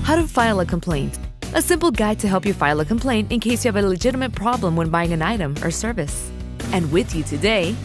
How to file a complaint. A simple guide to help you file a complaint in case you have a legitimate problem when buying an item or service. And with you today...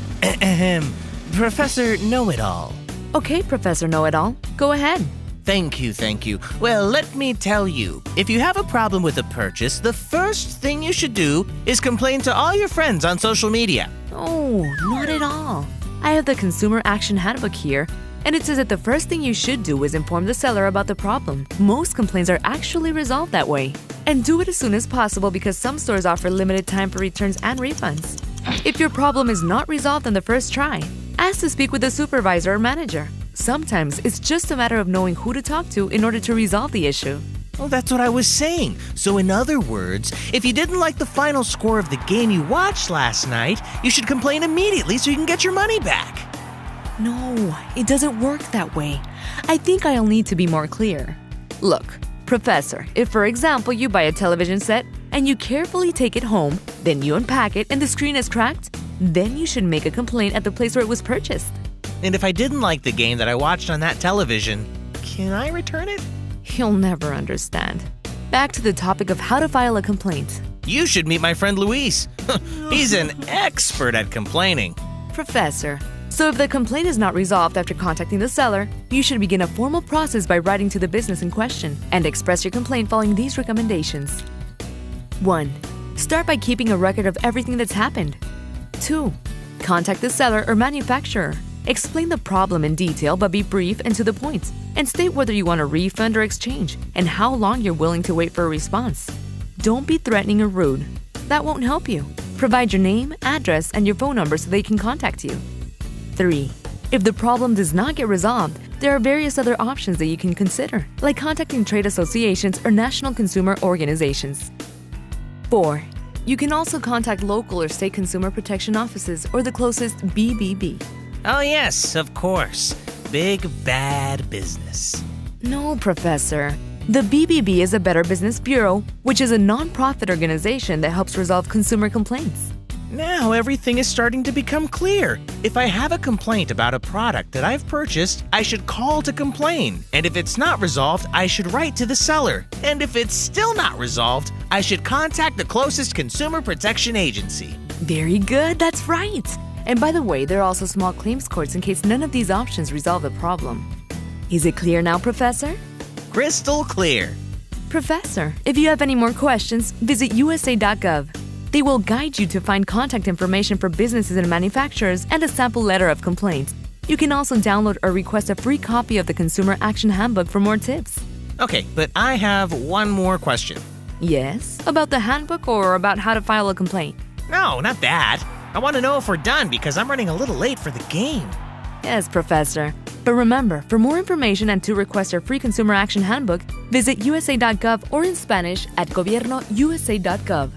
Professor Know-It-All. Okay, Professor Know-It-All, go ahead. Thank you. Well, let me tell you, if you have a problem with a purchase, the first thing you should do is complain to all your friends on social media. Oh, not at all. I have the Consumer Action Handbook here, and it says that the first thing you should do is inform the seller about the problem. Most complaints are actually resolved that way. And do it as soon as possible because some stores offer limited time for returns and refunds. If your problem is not resolved on the first try, ask to speak with a supervisor or manager. Sometimes it's just a matter of knowing who to talk to in order to resolve the issue. Well, that's what I was saying. So in other words, if you didn't like the final score of the game you watched last night, you should complain immediately so you can get your money back. No, it doesn't work that way. I think I'll need to be more clear. Look, Professor, if for example you buy a television set and you carefully take it home, then you unpack it and the screen is cracked, then you should make a complaint at the place where it was purchased. And if I didn't like the game that I watched on that television, can I return it? You'll never understand. Back to the topic of how to file a complaint. You should meet my friend Luis. He's an expert at complaining. Professor, so if the complaint is not resolved after contacting the seller, you should begin a formal process by writing to the business in question and express your complaint following these recommendations. 1. Start by keeping a record of everything that's happened. 2. Contact the seller or manufacturer. Explain the problem in detail but be brief and to the point, and state whether you want a refund or exchange and how long you're willing to wait for a response. Don't be threatening or rude. That won't help you. Provide your name, address, and your phone number so they can contact you. 3. If the problem does not get resolved, there are various other options that you can consider, like contacting trade associations or national consumer organizations. 4. You can also contact local or state consumer protection offices or the closest BBB. Oh yes, of course. Big bad business. No, Professor. The BBB is a Better Business Bureau, which is a non-profit organization that helps resolve consumer complaints. Now everything is starting to become clear. If I have a complaint about a product that I've purchased, I should call to complain. And if it's not resolved, I should write to the seller. And if it's still not resolved, I should contact the closest consumer protection agency. Very good, that's right. And by the way, there are also small claims courts in case none of these options resolve the problem. Is it clear now, Professor? Crystal clear. Professor, if you have any more questions, visit USA.gov. They will guide you to find contact information for businesses and manufacturers and a sample letter of complaint. You can also download or request a free copy of the Consumer Action Handbook for more tips. Okay, but I have one more question. Yes? About the handbook or about how to file a complaint? No, not that. I want to know if we're done because I'm running a little late for the game. Yes, Professor. But remember, for more information and to request our free Consumer Action Handbook, visit USA.gov or in Spanish at gobiernousa.gov.